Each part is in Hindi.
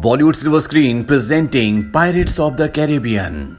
Bollywood silver screen presenting pirates of the Caribbean.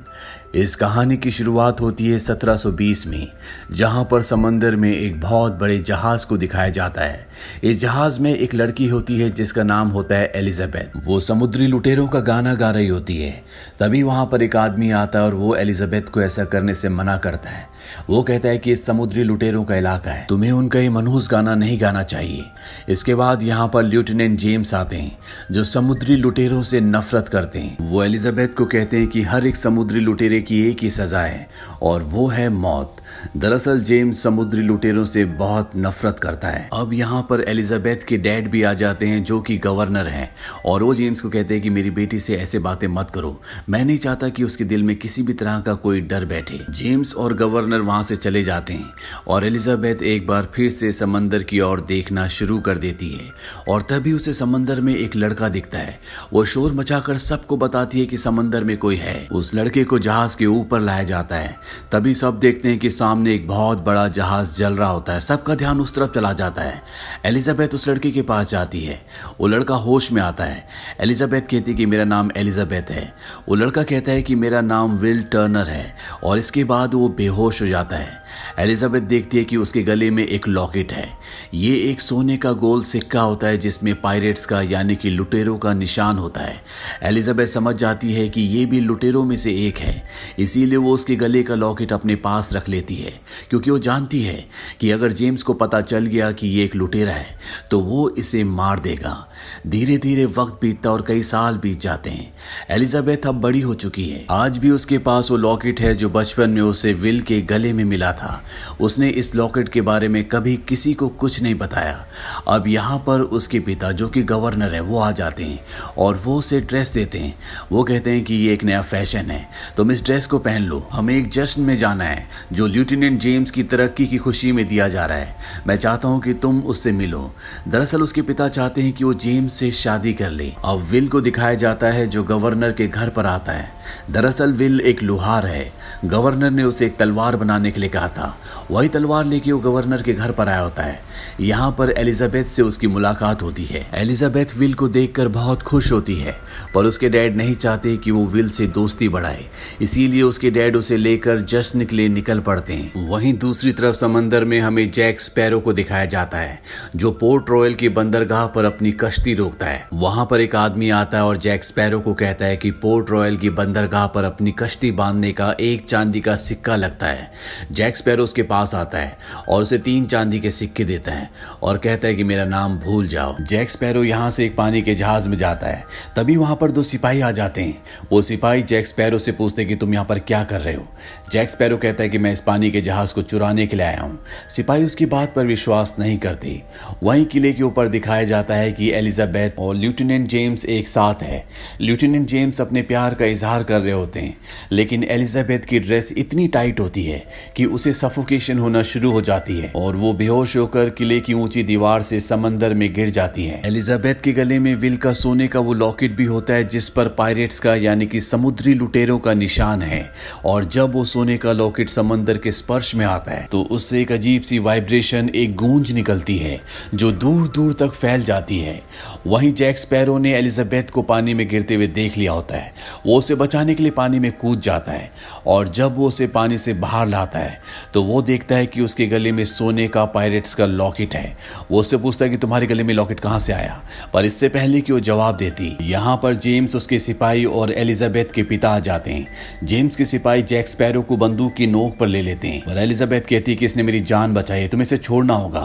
इस कहानी की शुरुआत होती है 1720 में, जहां पर समंदर में एक बहुत बड़े जहाज को दिखाया जाता है। इस जहाज में एक लड़की होती है जिसका नाम होता है एलिजाबेथ। वो समुद्री लुटेरों का गाना गा रही होती है। तभी वहां पर एक आदमी आता है और वो एलिजाबेथ को ऐसा करने से मना करता है। वो कहता है कि इस समुद्री लुटेरों का इलाका है, तुम्हें उनका ये मनहूस गाना नहीं गाना चाहिए। इसके बाद यहाँ पर लेफ्टिनेंट जेम्स आते हैं जो समुद्री लुटेरों से नफरत करते हैं। वो एलिजाबेथ को कहते हैं कि हर एक समुद्री लुटेरे की एक ही सजा है और वो है मौत। दरअसल जेम्स समुद्री लुटेरों से बहुत नफरत करता है। अब यहाँ पर एलिजाबेथ के डैड भी आ जाते हैं जो कि गवर्नर हैं और वो जेम्स को कहते हैं कि मेरी बेटी से ऐसे बातें मत करो, मैं नहीं चाहता कि उसके दिल में किसी भी तरह का कोई डर बैठे। जेम्स और गवर्नर वहां से चले जाते हैं और एलिजाबेथ एक बार फिर से समंदर की ओर देखना शुरू कर देती है और तभी उसे समंदर में एक लड़का दिखता है। वो शोर मचाकर सबको बताती है कि समंदर में कोई है। उस लड़के को जहाज के ऊपर लाया जाता है। तभी सब देखते हैं कि सामने एक बहुत बड़ा जहाज जल रहा होता है। सबका ध्यान उस तरफ चला जाता है। एलिजाबेथ उस लड़के के पास जाती है। वो लड़का होश में आता है। एलिजाबेथ कहती है कि मेरा नाम एलिजाबेथ है। वो लड़का कहता है कि मेरा नाम विल टर्नर है और इसके बाद वो बेहोश हो जाता है। एलिजाबेथ देखती है कि उसके गले में एक लॉकेट है। ये एक सोने का गोल सिक्का होता है जिसमें पायरेट्स का यानी कि लुटेरों का निशान होता है। एलिजाबेथ समझ जाती है कि ये भी लुटेरों में से एक है, इसीलिए वो उसके गले का लॉकेट अपने पास रख लेती है क्योंकि वो जानती है कि अगर जेम्स को पता चल गया कि ये एक लुटेरा है तो वो इसे मार देगा। धीरे धीरे वक्त बीतता और कई साल बीत जाते हैं। एलिजाबेथ अब बड़ी हो चुकी है। आज भी उसके पास वो लॉकेट है जो बचपन में उसे विल के गले में मिला था। उसने इस लॉकेट के बारे में कभी किसी को कुछ नहीं बताया। अब यहाँ पर उसके पिता जो कि गवर्नर है वो आ जाते हैं और वो उसे ड्रेस देते हैं। वो कहते हैं कि ये एक नया फैशन है, तुम इस ड्रेस को पहन लो, हमें एक जश्न में जाना है जो लेफ्टिनेंट जेम्स की तरक्की की खुशी में दिया जा रहा है। मैं चाहता हूँ कि तुम उससे मिलो। दरअसल उसके पिता चाहते हैं कि वो जेम्स से शादी कर ले। अब विल को दिखाया जाता है जो गवर्नर के घर पर आता है। दरअसल विल एक लोहार है। गवर्नर ने उसे एक तलवार बनाने के लिए कहा था। वही तलवार लेके वो गवर्नर के घर पर आया होता है। यहाँ पर एलिजाबेथ से उसकी मुलाकात होती है। एलिजाबेथ विल को देखकर बहुत खुश होती है पर उसके डैड नहीं चाहते कि वो विल से दोस्ती बढ़ाए, इसीलिए उसके डैड उसे लेकर जश्न के लिए निकल पड़ते हैं। वहीं दूसरी तरफ समंदर में हमें जैक स्पैरो को दिखाया जाता है जो पोर्ट रॉयल की बंदरगाह पर अपनी कश्ती रोकता है। वहां पर एक आदमी आता है और जैक स्पैरो को कहता है कि पोर्ट रॉयल की बंदरगाह पर अपनी कश्ती बांधने का एक चांदी का सिक्का लगता है। जैक स्पैरो उसके पास आता है और उसे 3 चांदी के सिक्के देता है और कहता है कि मेरा नाम भूल जाओ। जैक स्पैरो यहाँ से एक पानी के जहाज में जाता है। तभी वहां पर 2 सिपाही आ जाते हैं। वो सिपाही जैक स्पैरो से पूछते हैं कि तुम यहाँ पर क्या कर रहे हो। जैक स्पैरो कहता है कि मैं इस पानी के जहाज को चुराने के लिए आया हूँ। सिपाही उसकी बात पर विश्वास नहीं करते। वहीं किले के ऊपर दिखाया जाता है कि एलिजाबेथ और लेफ्टिनेंट जेम्स एक साथ है। लेफ्टिनेंट जेम्स अपने प्यार का इजहार कर रहे होते हैं लेकिन एलिजाबेथ की ड्रेस इतनी टाइट होती है कि उसे सफोकेशन होना शुरू हो जाती है और वो बेहोश होकर किले की ऊंची दीवार से समंदर में गिर जाती है। एलिजाबेथ के गले में विल का सोने का वो लॉकेट भी होता है जिस पर पायरेट्स का यानी कि समुद्री लुटेरों का निशान है और जब वो सोने का लॉकेट समंदर के स्पर्श में आता है तो उससे एक अजीब सी वाइब्रेशन, एक गूंज निकलती है जो दूर दूर तक फैल जाती है। वहीं जैक स्पैरो ने एलिजाबेथ को पानी में गिरते हुए देख लिया होता है। वो उसे बचाने के लिए पानी में कूद जाता है और जब वो उसे पानी से बाहर लाता है तो वो देखता है कि उसके गले में सोने का पायरेट्स का लॉकेट है। वो उससे पूछता है कि तुम्हारे गले में लॉकेट कहां से आया, पर इससे पहले कि वो जवाब देती यहाँ पर जेम्स, उसके सिपाही और एलिजाबेथ के पिता आ जाते हैं। जेम्स के सिपाही जैक स्पैरो को बंदूक की नोक पर ले लेते हैं और एलिजाबेथ कहती है कि इसने मेरी जान बचाई, तुम्हें इसे छोड़ना होगा।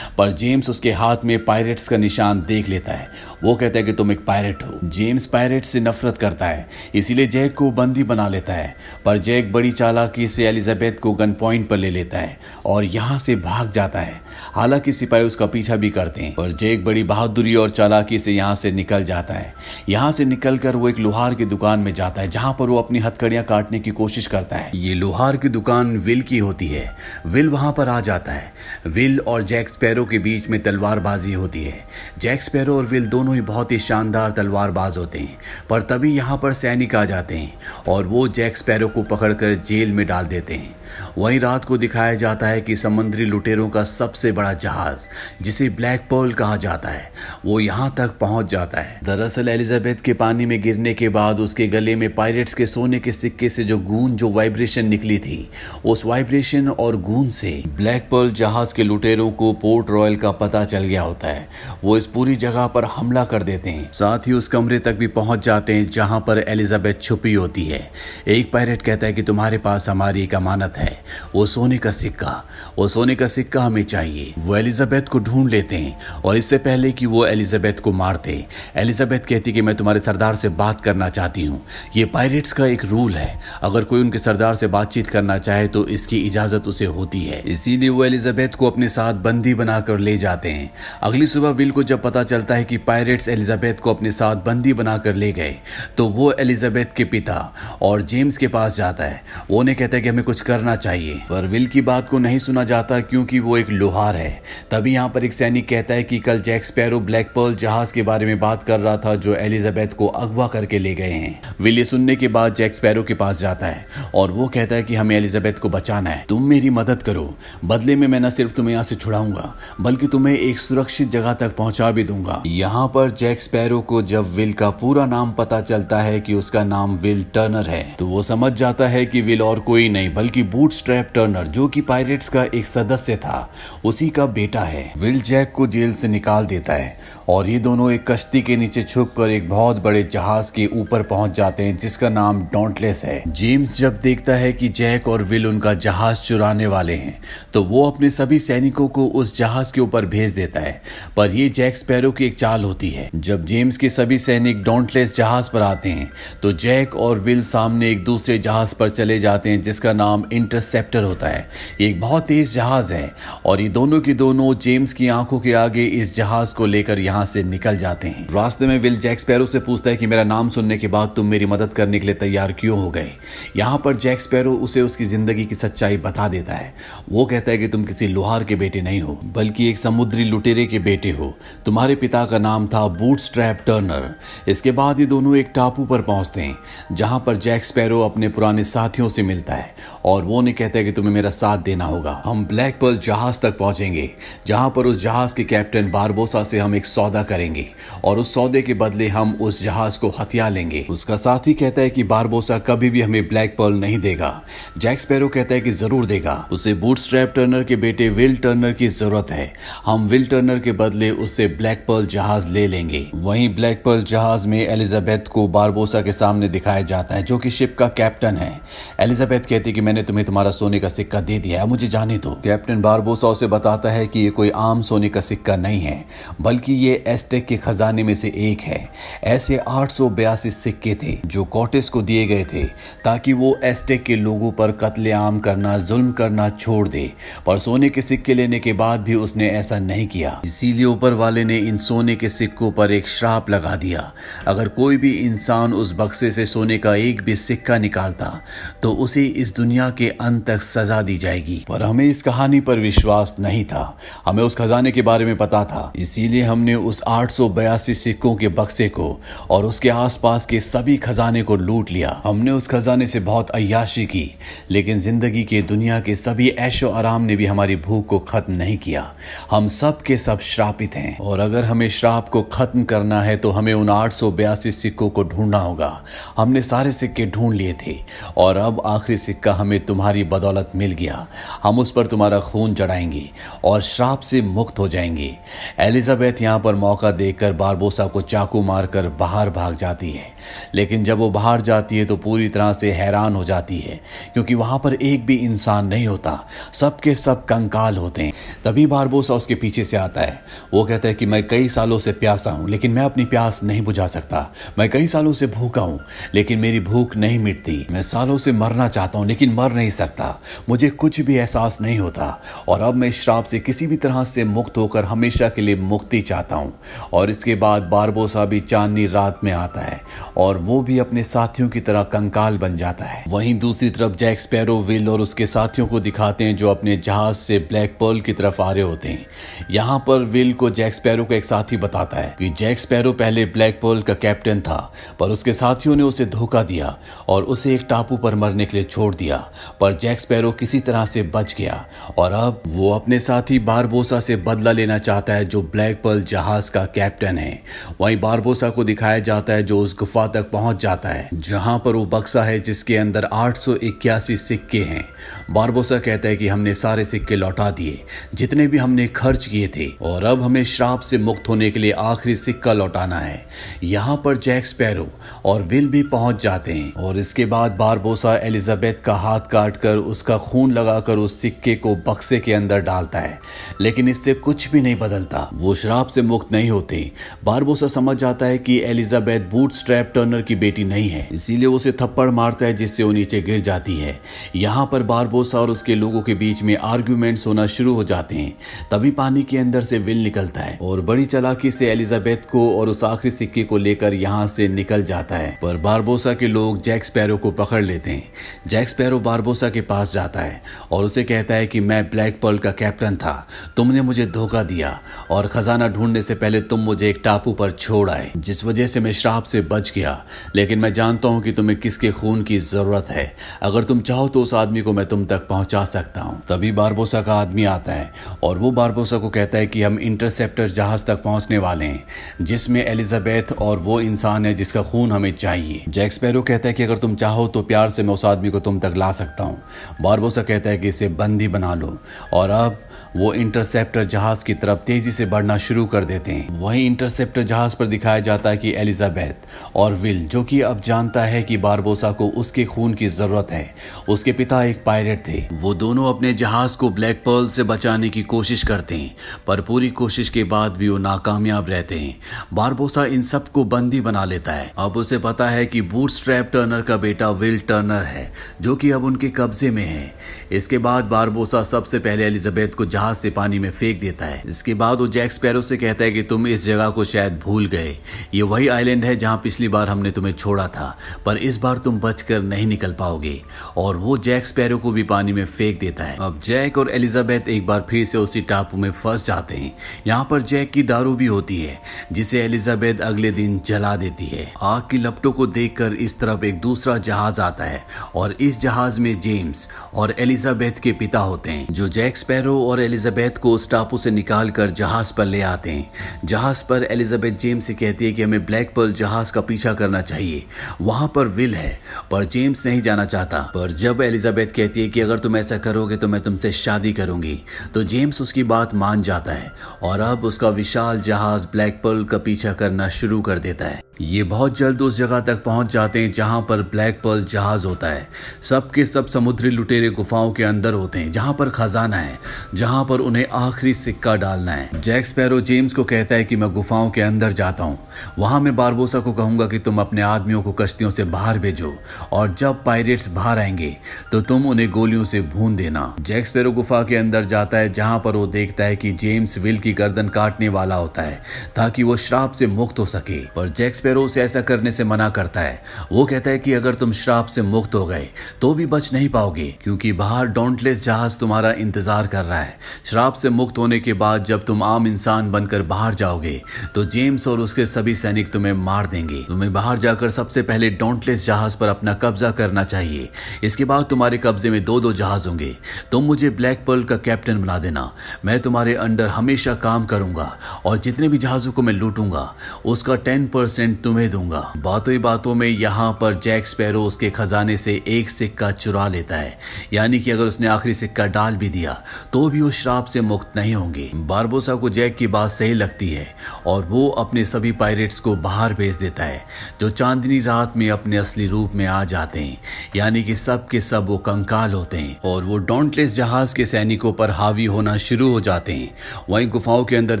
पर जेम्स उसके हाथ में पायरेट्स का निशान देख लेता है। वो कहता है कि तुम एक पायरेट हो। जेम्स पायरेट से नफरत करता है इसीलिए जैक को बंदी बना लेता है, पर जैक बड़ी चालाकी से एलिजाबेथ को गन पॉइंट पर ले लेता है और यहाँ से भाग जाता है। हालांकि सिपाही उसका पीछा भी करते हैं और जैक बड़ी बहादुरी और चालाकी से यहाँ से निकल जाता है। यहाँ से निकलकर वो एक लोहार की दुकान में जाता है जहाँ पर वो अपनी हथकड़ियां काटने की कोशिश करता है। ये लोहार की दुकान विल की होती है। विल वहां पर आ जाता है। विल और जैक स्पैरो के बीच में तलवारबाजी होती है। जैक स्पैरो और विल दोनों ही बहुत ही शानदार तलवारबाज होते हैं, पर तभी यहाँ पर सैनिक आ जाते हैं और वो जैक स्पैरो को पकड़कर जेल में डाल देते हैं। वहीं रात को दिखाया जाता है कि समुद्री लुटेरों का सबसे बड़ा जहाज, जिसे ब्लैक पर्ल कहा जाता है, वो यहां तक पहुंच जाता है। दरअसल एलिजाबेथ के पानी में गिरने के बाद उसके गले में पायरेट्स के सोने के सिक्के से जो वाइब्रेशन निकली थी, उस वाइब्रेशन और गूंज से ब्लैक पर्ल जहाज के लुटेरों को पोर्ट रॉयल का पता चल गया होता है। वो इस पूरी जगह पर हमला कर देते हैं, साथ ही उस कमरे तक भी पहुंच जाते हैं जहां पर एलिजाबेथ छुपी होती है। एक पायरेट कहता है कि तुम्हारे पास हमारी एक अमानत है, वो सोने का सिक्का हमें चाहिए। वो एलिजाबेथ को ढूंढ लेते हैं और इससे पहले कि वो एलिजाबेथ को मारते, एलिजाबेथ कहती कि मैं तुम्हारे सरदार से बात करना चाहती हूँ। ये पायरेट्स का एक रूल है, अगर कोई उनके सरदार से बातचीत करना चाहे तो इसकी इजाजत उसे होती है। इसीलिए वो एलिजाबेथ को अपने साथ बंदी बनाकर ले जाते हैं। अगली सुबह विल को जब पता चलता है कि पायरेट्स एलिजाबेथ को अपने साथ बंदी बनाकर ले गए, तो वो एलिजाबेथ के पिता और जेम्स के पास जाता है। वो उन्हें कहता है कि हमें कुछ करना चाहिए, पर विल की बात को नहीं सुना जाता क्योंकि वो एक लोहार है। तभी यहाँ पर एक सैनिक कहता है कि कल जैक स्पैरो ब्लैक पर्ल जहाज के बारे में बात कर रहा था जो एलिजाबेथ को अगवा करके ले गए हैं। विल ये सुनने के बाद जैक स्पैरो के पास जाता है और वो कहता है कि हमें एलिजाबेथ को बचाना है, तुम मेरी मदद करो। बदले में मैं न सिर्फ तुम्हें यहाँ से छुड़ाऊंगा बल्कि तुम्हें एक सुरक्षित जगह तक पहुंचा भी दूंगा। यहाँ पर जैक स्पैरो को जब विल का पूरा नाम पता चलता है कि उसका नाम विल टर्नर है, तो वो समझ जाता है कि विल और कोई नहीं बल्कि बूटस्ट्रैप टर्नर, जो कि पायरेट्स का एक सदस्य था, उसी का बेटा है। विल जैक को जेल से निकाल देता है और ये दोनों एक कश्ती के नीचे छुपकर एक बहुत बड़े जहाज के ऊपर पहुंच जाते हैं जिसका नाम डॉन्टलेस है। जेम्स जब देखता है कि जैक और विल उनका जहाज चुराने वाले हैं, तो वो अपने सभी सैनिकों को उस जहाज के ऊपर भेज देता है, पर ये जैक स्पैरो की एक चाल होती है। जब जेम्स के सभी सैनिक डॉन्टलेस जहाज पर आते हैं, तो जैक और विल सामने एक दूसरे जहाज पर चले जाते हैं जिसका नाम इंटरसेप्टर होता है। ये एक बहुत तेज जहाज है और ये दोनों की दोनों जेम्स की आंखों के आगे इस जहाज को लेकर यहाँ से निकल जाते हैं। रास्ते में विल जैक स्पैरो से पूछता है कि मेरा नाम सुनने के बाद तुम मेरी मदद करने के लिए तैयार क्यों हो गए। यहाँ पर जैक स्पैरो उसे उसकी जिंदगी की सच्चाई बता देता है। वो कहता है कि तुम किसी लोहार के बेटे नहीं हो बल्कि एक समुद्री लुटेरे के बेटे हो। तुम्हारे पिता का नाम था बूटस्ट्रैप टर्नर। इसके बाद ये दोनों एक टापू पर पहुंचते हैं जहां पर जैक स्पैरो अपने पुराने साथियों से मिलता है और वो उन्हें कहता है कि तुम्हें मेरा साथ देना होगा। हम ब्लैक पर्ल जहाज तक पहुंचेंगे जहां पर उस जहाज के कैप्टन बारबोसा से हम एक सौदा करेंगे और उस सौदे के बदले हम उस जहाज को हथिया लेंगे। उसका साथी कहता है कि बारबोसा कभी भी हमें ब्लैक पर्ल नहीं देगा। जैक स्पैरो कहता है कि जरूर देगा, उसे बूटस्ट्रैप टर्नर के बेटे विल टर्नर की जरूरत है। हम विल टर्नर के बदले उससे ब्लैक पर्ल जहाज ले लेंगे। वहीं ब्लैक पर्ल जहाज में एलिजाबेथ को बारबोसा के सामने दिखाया जाता है जो कि शिप का कैप्टन है। एलिजाबेथ कहती है कि मैंने तुम्हें तुम्हारा सोने का सिक्का दे दिया है, मुझे जाने दो। कैप्टन बारबोसा उसे बताता है कि ये कोई आम सोने का सिक्का नहीं है बल्कि ये एस्टेक के खजाने में से एक है। ऐसे 882 सिक्के थे जो कॉर्टेस को दिए गए थे ताकि वो एस्टेक के लोगों पर कत्लेआम करना, जुल्म करना छोड़ दे, पर सोने के सिक्के लेने के बाद भी उसने ऐसा नहीं किया। इसीलिए ऊपर वाले ने इन सोने के सिक्कों पर एक श्राप लगा दिया। अगर कोई भी इंसान उस बक्से से सोने का एक भी सिक्का निकालता तो उसे इस दुनिया के अंत तक सजा दी जाएगी। पर हमें इस कहानी पर विश्वास नहीं था, हमें उस खजाने के बारे में पता था। इसीलिए हमने उस 882 सिक्कों के बक्से को और उसके आसपास के सभी खजाने को लूट लिया। हमने उस खजाने से बहुत अय्याशी की, लेकिन जिंदगी के दुनिया के सभी ऐशो आराम ने भी हमारी भूख को खत्म नहीं किया। हम सब के सब श्रापित हैं और अगर हमें श्राप को खत्म करना है तो हमें उन 882 सिक्कों को ढूंढना होगा। हमने सारे सिक्के ढूंढ लिए थे और अब आखिरी सिक्का हमें तुम्हारी बदौलत मिल गया। हम उस पर तुम्हारा खून चढ़ाएंगे और श्राप से मुक्त हो जाएंगे। एलिजाबेथ यहाँ पर मौका देखकर बारबोसा को चाकू मारकर बाहर भाग जाती है, लेकिन जब वो बाहर जाती है तो पूरी तरह से हैरान हो जाती है क्योंकि वहां पर एक भी इंसान नहीं होता, सबके सब कंकाल होते हैं। तभी बारबोसा उसके पीछे से आता है। वो कहता है कि मैं कई सालों से प्यासा हूं लेकिन मैं अपनी प्यास नहीं बुझा सकता। मैं कई सालों से भूखा हूं लेकिन मेरी भूख नहीं मिटती। मैं सालों से मरना चाहता हूं लेकिन मर नहीं सकता। मुझे कुछ भी एहसास नहीं होता और अब मैं श्राप से किसी भी तरह से मुक्त होकर हमेशा के लिए मुक्ति चाहता हूं। हूँ। और इसके बाद बारबोसा भी चांदनी रात में आता है और वो भी अपने साथियों की तरह कंकाल बन जाता है। वहीं दूसरी तरफ जैक स्पैरो विल और उसके साथियों को दिखाते हैं जो अपने जहाज से ब्लैक पर्ल की तरफ आ रहे होते हैं। यहाँ पर विल को जैक स्पैरो का एक साथी बताता है कि जैक स्पैरो पहले ब्लैक पर्ल का कैप्टन था, पर उसके साथियों ने उसे धोखा दिया और उसे एक टापू पर मरने के लिए छोड़ दिया, पर जैक स्पैरो किसी तरह से बच गया और अब वो अपने साथी बारबोसा से बदला लेना चाहता है जो ब्लैक पर्ल जहाज का कैप्टन है। वहीं बारबोसा को दिखाया जाता है जो उस गुफा तक पहुंच जाता है जहां पर वो बक्सा है जिसके अंदर 881 सिक्के हैं। बारबोसा कहता है कि हमने सारे सिक्के लौटा दिए जितने भी हमने खर्च किए थे और अब हमें श्राप से मुक्त होने के लिए आखिरी सिक्का लौटाना है। यहाँ पर जैक स्पैरो और विल भी पहुंच जाते हैं और इसके बाद बारबोसा एलिजाबेथ का हाथ काटकर उसका खून लगाकर उस सिक्के को बक्से के अंदर डालता है, लेकिन इससे कुछ भी नहीं बदलता। वो श्राप से मुक्त नहीं होते। बारबोसा समझ जाता है कि एलिजाबेथ बूटस्ट्रैप टर्नर की बेटी नहीं है, इसीलिए उसे थप्पड़ मारता है जिससे वो नीचे गिर जाती है। यहाँ पर बारबोसा और उसके लोगों के बीच में आर्ग्यूमेंट्स होना शुरू हो जाते हैं। तभी पानी के अंदर से विल निकलता है और बड़ी चालाकी से एलिजाबेथ को और उस आखिरी सिक्के को लेकर यहाँ से निकल जाता है, पर बारबोसा के लोग जैक स्पैरो को पकड़ लेते हैं। जैक स्पैरो बारबोसा के पास जाता है और उसे कहता है कि मैं ब्लैक पर्ल का कैप्टन था, तुमने मुझे धोखा दिया और खजाना ढूंढने से पहले तुम मुझे एक टापू पर छोड़ आए जिस वजह से मैं श्राप से बच गया, लेकिन मैं जानता हूं कि तुम्हें किसके खून की जरूरत है। अगर तुम चाहो तो उस आदमी को मैं तुम तक पहुंचा सकता हूं। तभी बारबोसा का आदमी आता है और वो बारबोसा को कहता है कि हम इंटरसेप्टर जहाज तक पहुंचने वाले हैं जिसमें एलिजाबेथ और वो इंसान है जिसका खून हमें चाहिए। जैक स्पैरो कहता है कि अगर तुम चाहो तो प्यार से मैं उस आदमी को तुम तक ला सकता हूँ। बारबोसा कहता है कि इसे बंदी बना लो और अब वो इंटरसेप्टर जहाज की तरफ तेजी से बढ़ना शुरू कर देते हैं। वहीं इंटरसेप्टर जहाज पर दिखाया जाता है कि एलिजाबेथ और विल, जो कि अब जानता है कि बारबोसा को उसके खून की जरूरत है, उसके पिता एक पायरेट थे, वो दोनों अपने जहाज को ब्लैक पर्ल से बचाने की कोशिश करते हैं, पर पूरी कोशिश के बाद भी वो नाकामयाब रहते हैं। बारबोसा इन सबको बंदी बना लेता है। अब उसे पता है कि बूटस्ट्रैप टर्नर का बेटा विल टर्नर है जो कि अब उनके कब्जे में है। इसके बाद बारबोसा सबसे पहले एलिजाबेथ को जहाज से पानी में फेंक देता है। इसके बाद वो जैक स्पैरो से कहता है कि तुम इस जगह को शायद भूल गए, ये वही आइलैंड है जहां पिछली बार हमने तुम्हें छोड़ा था, पर इस बार तुम बचकर नहीं निकल पाओगे। और वो जैक स्पैरो को भी पानी में फेंक देता है। अब जैक और एलिजाबेथ एक बार फिर से उसी टापू में फंस जाते हैं। यहाँ पर जैक की दारू भी होती है जिसे एलिजाबेथ अगले दिन जला देती है। आग की लपटों को देखकर इस तरफ एक दूसरा जहाज आता है और इस जहाज में जेम्स और एलिजाबेथ के पिता होते हैं जो जैक स्पैरो और एलिजाबेथ को उस टापू से निकाल कर जहाज पर ले आते हैं। जहाज पर एलिजाबेथ जेम्स से कहती है कि हमें ब्लैक पर्ल जहाज का पीछा करना चाहिए, वहां पर विल है, पर जेम्स नहीं जाना चाहता। पर जब एलिजाबेथ कहती है कि अगर तुम ऐसा करोगे तो मैं तुमसे शादी करूंगी, तो जेम्स उसकी बात मान जाता है और अब उसका विशाल जहाज ब्लैक पर्ल का पीछा करना शुरू कर देता है। ये बहुत जल्द उस जगह तक पहुंच जाते हैं जहां पर ब्लैक पर्ल जहाज होता है। सब के सब समुद्री लुटेरे गुफाओं के अंदर होते हैं जहां पर खजाना है, जहां पर उन्हें आखिरी सिक्का डालना है। जैक स्पैरो जेम्स को कहता है कि मैं गुफाओं के अंदर जाता हूं, वहां मैं बारबोसा को कहूंगा कि तुम अपने आदमियों को कश्तियों से बाहर भेजो और जब पायरेट्स बाहर आएंगे तो तुम उन्हें गोलियों से भून देना। जैक स्पैरो गुफा के अंदर जाता है जहां पर वो देखता है कि जेम्स विल की गर्दन काटने वाला होता है ताकि वो श्राप से मुक्त हो सके, पर जैक स्पैरो उसे ऐसा करने से मना करता है। वो कहता है कि अगर तुम श्राप से मुक्त हो गए तो भी बच नहीं पाओगे क्योंकि बाहर डॉन्टलेस जहाज तुम्हारा इंतजार कर रहा है। श्राप से मुक्त होने के बाद जब तुम आम इंसान बनकर बाहर जाओगे तो जेम्स और उसके सभी सैनिक तुम्हें मार देंगे। तुम्हें बाहर जाकर सबसे पहले डॉन्टलेस जहाज पर अपना कब्जा करना चाहिए। इसके बाद तुम्हारे कब्जे में 2-2 जहाज होंगे। तुम मुझे ब्लैक पर्ल का कैप्टन बना देना, मैं तुम्हारे अंडर हमेशा काम करूंगा और जितने भी जहाजों को मैं लूटूंगा उसका 10% तुम्हें दूंगा। बातों ही बातों में यहाँ पर जैक स्पैरो उसके खजाने से एक सिक्का चुरा लेता है, यानी कि अगर उसने आखिरी सिक्का डाल भी दिया तो भी वो श्राप से मुक्त नहीं होंगे। बारबोसा को जैक की बात सही लगती है और वो अपने सभी पायरेट्स को बाहर भेज देता है जो चांदनी रात में अपने असली रूप में आ जाते हैं, यानी कि सब के सब वो कंकाल होते हैं और वो डॉन्टलेस जहाज के सैनिकों पर हावी होना शुरू हो जाते हैं। वहीं गुफाओं के अंदर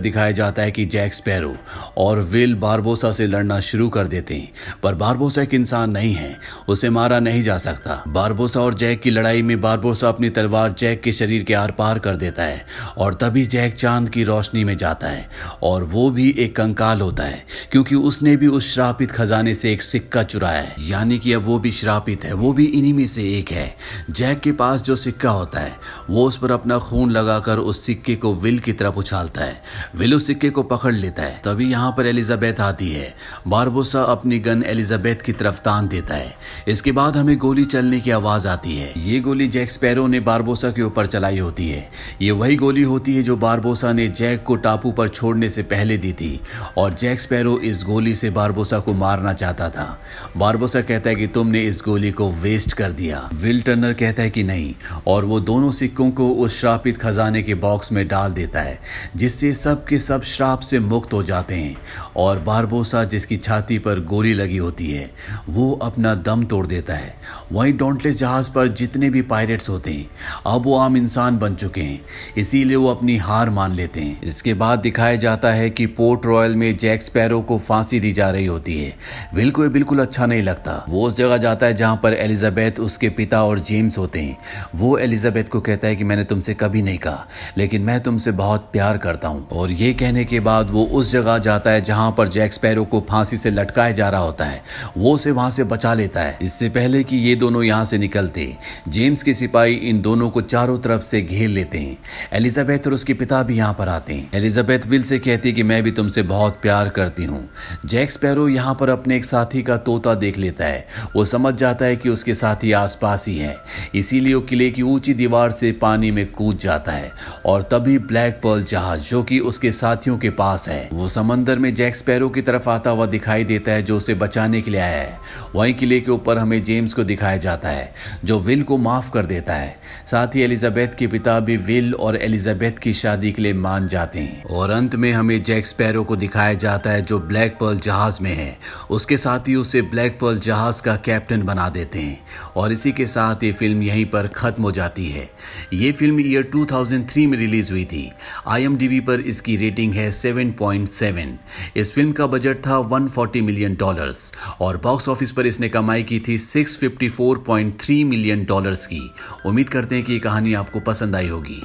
दिखाया जाता है कि जैक स्पैरो और विल बारबोसा से लड़ना शुरू कर देते हैं। पर बारबोसा एक इंसान नहीं है, उसे मारा नहीं जा सकता। बारबोसा और जैक की लड़ाई में बारबोसा अपनी तलवार जैक के शरीर के आर पार कर देता है और तभी जैक चांद की रोशनी में जाता है और वो भी एक कंकाल होता है, क्योंकि उसने भी उस श्रापित खजाने से एक सिक्का चुराया है। यानी कि अब वो भी श्रापित है, वो भी इन्हीं में से एक है। जैक के पास जो सिक्का होता है वो उस पर अपना खून लगाकर उस सिक्के को विल की तरफ उछालता है। विल उस सिक्के को पकड़ लेता है। तभी यहाँ पर एलिजाबेथ आती है। बारबोसा अपनी गन एलिजाबेथ की तरफ तान देता है। इसके बाद हमें गोली चलने की आवाज आती है। ये गोली जैक स्पैरो ने बारबोसा के ऊपर चलाई होती है। ये वही गोली होती है जो बारबोसा ने जैक को टापू पर छोड़ने से पहले दी थी और जैक स्पैरो इस गोली से बारबोसा को मारना चाहता था। बारबोसा कहता है कि तुमने इस गोली को वेस्ट कर दिया। विल टर्नर कहता है कि नहीं और वो दोनों सिक्कों को उस श्रापित खजाने के बॉक्स में डाल देता है, जिससे सब के सब श्राप से मुक्त हो जाते हैं और बारबोसा, जिसकी छाती पर गोली लगी होती है, वो अपना दम तोड़ देता है। वहीं डॉन्टलेस जहाज पर जितने भी पायरेट्स होते हैं अब वो आम इंसान बन चुके हैं, इसीलिए वो अपनी हार मान लेते हैं। इसके बाद दिखाया जाता है कि पोर्ट रॉयल में जैक स्पैरो को फांसी दी जा रही होती है। विल को ये बिल्कुल अच्छा नहीं लगता। वो उस जगह जाता है जहां पर एलिजाबेथ, उसके पिता और जेम्स होते हैं। वो एलिजाबेथ को कहता है कि मैंने तुमसे कभी नहीं कहा, लेकिन मैं तुमसे बहुत प्यार करता हूं। और ये कहने के बाद वो उस जगह जाता है जहां पर जैक स्पैरो को फांसी से लटकाया जा रहा होता है। वो उसे वहां से बचा लेता है। इससे पहले कि ये दोनों यहां से निकलते, जेम्स के सिपाही इन दोनों को चारों तरफ से घेर लेते हैं। एलिजाबेथ और उसके पिता भी यहाँ पर आते हैं। एलिजाबेथ विल से कहती है कि मैं भी तुमसे बहुत प्यार करती हूँ। जैक स्पैरो यहाँ पर अपने एक साथी का तोता देख लेता है। वो समझ जाता है कि उसके साथी आसपास ही है, इसीलिए वो किले की ऊंची दीवार से पानी में कूद जाता है और तभी ब्लैक पर्ल जहाज, जो कि उसके साथियों के पास है, वो समंदर में जैक स्पैरो की तरफ आता हुआ दिखाई देता है, जो उसे बचाने के लिए आया है। वहीं किले के ऊपर हमें जेम्स को दिखाया जाता है, जो विल को माफ कर देता है। साथ ही एलिजाबेथ के पिता भी विल और एलिजाबेथ की शादी के लिए मान जाते हैं। और अंत में हमें जैक स्पैरो को दिखाया जाता है, जो ब्लैक पर्ल जहाज में है। उसके साथ ही उसे ब्लैक पर्ल जहाज का कैप्टन बना देते हैं और इसी के साथ ये फिल्म यहीं पर खत्म हो जाती है। ये फिल्म ईयर 2003 में रिलीज हुई थी। IMDb पर इसकी रेटिंग है 7.7। इस फिल्म का बजट था $140 मिलियन और बॉक्स ऑफिस पर इसने कमाई की थी $654.3 मिलियन की। उम्मीद करते हैं कि ये कहानी आपको पसंद आई होगी।